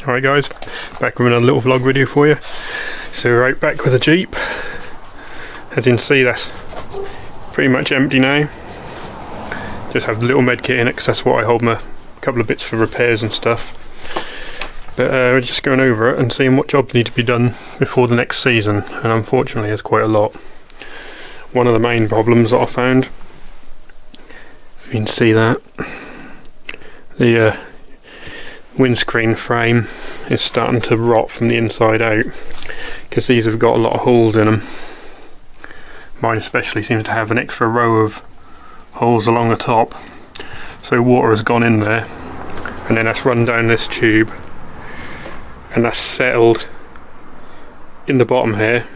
Alright guys, back with another little vlog video for you. So we're out back with a Jeep. As you can see, that's pretty much empty now. Just have the little med kit in it because that's what I hold my couple of bits for repairs and stuff. But we're just going over it and seeing what jobs need to be done before the next season, and unfortunately there's quite a lot. One of the main problems that I found, you can see that, the windscreen frame is starting to rot from the inside out because these have got a lot of holes in them. Mine especially seems to have an extra row of holes along the top, so water has gone in there and then that's run down this tube and that's settled in the bottom here,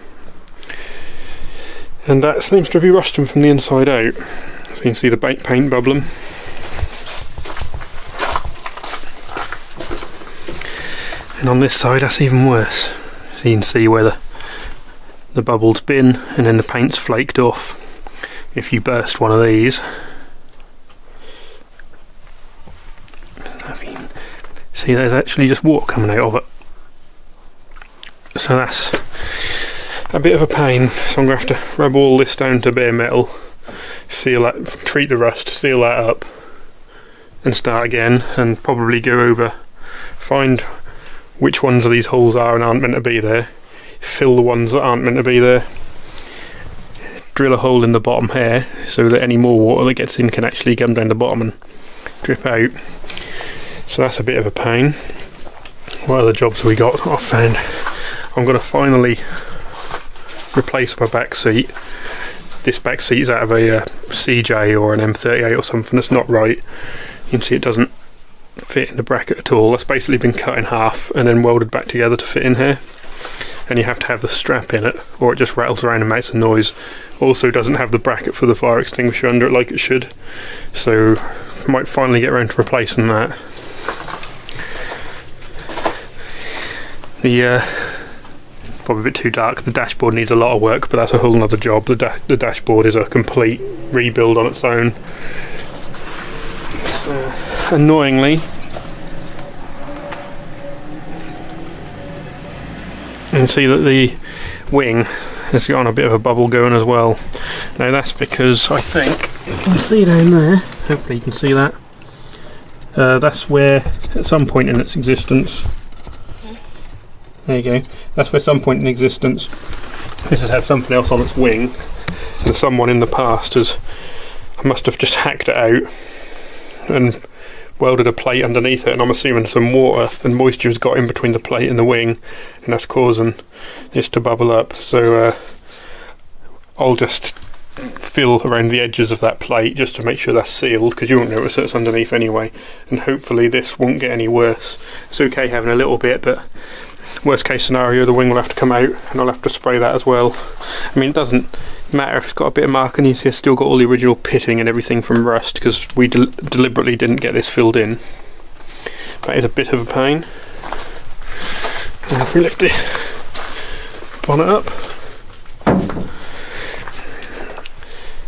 and that seems to be rusting from the inside out. So you can see the paint bubbling. And on this side that's even worse. So you can see where the bubble's been and then the paint's flaked off. If you burst one of these, see there's actually just water coming out of it. So that's a bit of a pain. So I'm going to have to rub all this down to bare metal, seal that, treat the rust, seal that up and start again, and probably go over, find which ones of these holes are and aren't meant to be there, fill the ones that aren't meant to be there, drill a hole in the bottom here so that any more water that gets in can actually come down the bottom and drip out. So that's a bit of a pain. What other jobs have we got? I found I'm going to finally replace my back seat. This back seat is out of a CJ or an M38 or something. That's not right. You can see it doesn't fit in the bracket at all. That's basically been cut in half and then welded back together to fit in here, and you have to have the strap in it or it just rattles around and makes a noise. Also doesn't have the bracket for the fire extinguisher under it like it should, so might finally get around to replacing that. The probably a bit too dark. The dashboard needs a lot of work, but that's a whole nother job. The dashboard is a complete rebuild on its own. Annoyingly, you can see that the wing has got a bit of a bubble going as well. Now that's because I think you can see down there, hopefully you can see that, that's where at some point in its existence, there you go, that's where some point in existence this has had something else on its wing, and someone in the past must have just hacked it out and welded a plate underneath it, and I'm assuming some water and moisture has got in between the plate and the wing, and that's causing this to bubble up. So I'll just feel around the edges of that plate just to make sure that's sealed, because you won't notice it's underneath anyway, and hopefully this won't get any worse. It's okay having a little bit, but worst case scenario the wing will have to come out and I'll have to spray that as well. I mean, it doesn't matter if it's got a bit of marking, you see it's still got all the original pitting and everything from rust because we deliberately didn't get this filled in. That is a bit of a pain. And if we lift the bonnet up,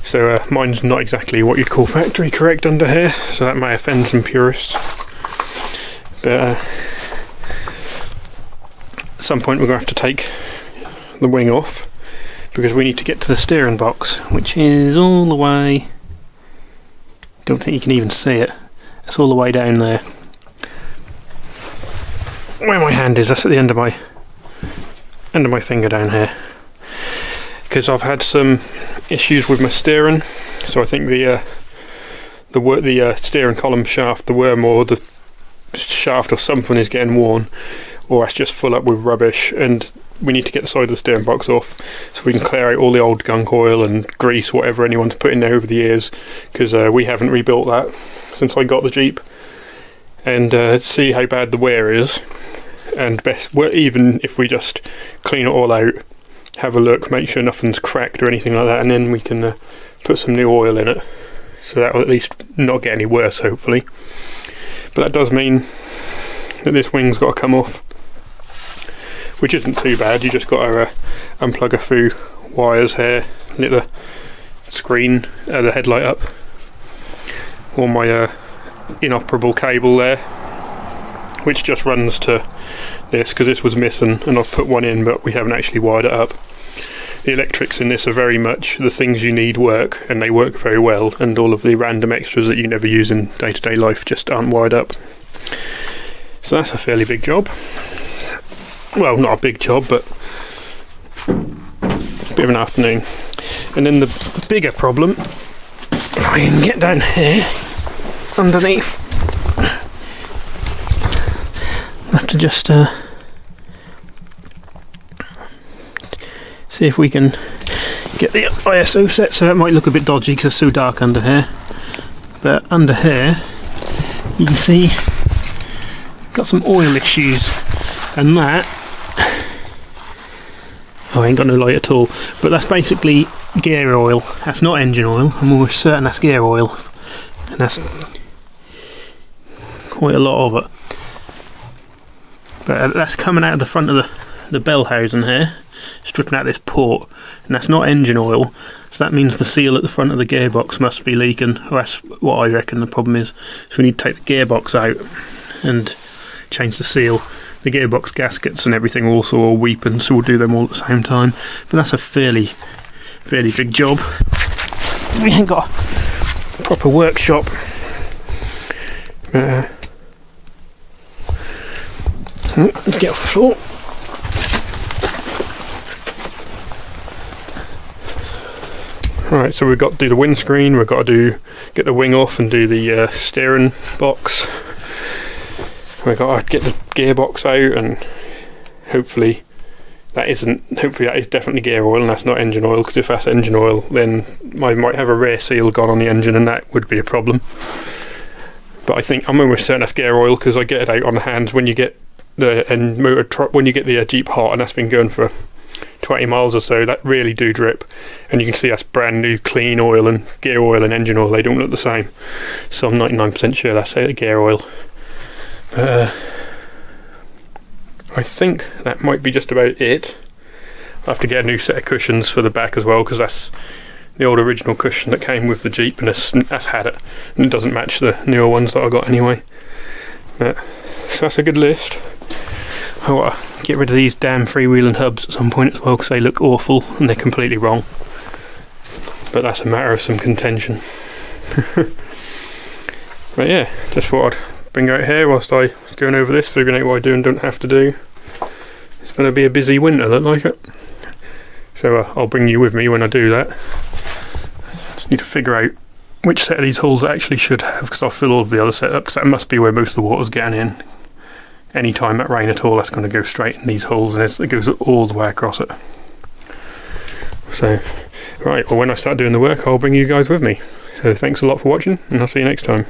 so mine's not exactly what you'd call factory correct under here, so that may offend some purists, but at some point we're going to have to take the wing off because we need to get to the steering box, which is all the way, don't think you can even see it, it's all the way down there where my hand is. That's at the end of my finger down here, because I've had some issues with my steering. So I think the steering column shaft, the worm or the shaft or something is getting worn, or it's just full up with rubbish, and we need to get the side of the steering box off so we can clear out all the old gunk oil and grease, whatever anyone's put in there over the years, because we haven't rebuilt that since I got the Jeep, and see how bad the wear is, and even if we just clean it all out, have a look, make sure nothing's cracked or anything like that, and then we can put some new oil in it, so that will at least not get any worse, hopefully. But that does mean that this wing's got to come off, which isn't too bad. You just got to unplug a few wires here, lit the screen, the headlight up, all my inoperable cable there, which just runs to this, because this was missing and I've put one in but we haven't actually wired it up. The electrics in this are very much the things you need work, and they work very well, and all of the random extras that you never use in day-to-day life just aren't wired up. So that's a fairly big job. Well, not a big job, but a bit of an afternoon. And then the bigger problem, if I can get down here underneath, I have to just see if we can get the ISO set. So that might look a bit dodgy because it's so dark under here, but under here you can see got some oil issues, and that, oh, I ain't got no light at all, but that's basically gear oil. That's not engine oil. I'm almost certain that's gear oil, and that's quite a lot of it. But that's coming out of the front of the bell housing here, stripping out this port, and that's not engine oil, so that means the seal at the front of the gearbox must be leaking, or that's what I reckon the problem is. So we need to take the gearbox out and change the seal. The gearbox gaskets and everything also all weeping, so we'll do them all at the same time. But that's a fairly big job. We ain't got a proper workshop. Get off the floor. Right, so we've got to do the windscreen, we've got to get the wing off and do the steering box. We've got to get the gearbox out, and hopefully that is definitely gear oil and that's not engine oil, because if that's engine oil then I might have a rear seal gone on the engine and that would be a problem. But I think I'm almost certain that's gear oil, because I get it out on the hands when you get the Jeep hot, and that's been going for 20 miles or so. That really do drip, and you can see that's brand new clean oil, and gear oil and engine oil, they don't look the same. So I'm 99% sure that's gear oil. I think that might be just about it. I'll have to get a new set of cushions for the back as well, because that's the old original cushion that came with the Jeep, and that's had it, and it doesn't match the newer ones that I got anyway. So that's a good list. I want to get rid of these damn freewheeling hubs at some point as well, because they look awful and they're completely wrong. But that's a matter of some contention. But yeah, just thought I'd bring out here whilst I was going over this, figuring out what I do and don't have to do. It's going to be a busy winter, look like it. So I'll bring you with me when I do that. Just need to figure out which set of these holes I actually should have, because I'll fill all of the other setups. That must be where most of the water's getting in. Any time that rain at all, that's going to go straight in these holes, and it goes all the way across it. So, right, well, when I start doing the work, I'll bring you guys with me. So thanks a lot for watching, and I'll see you next time.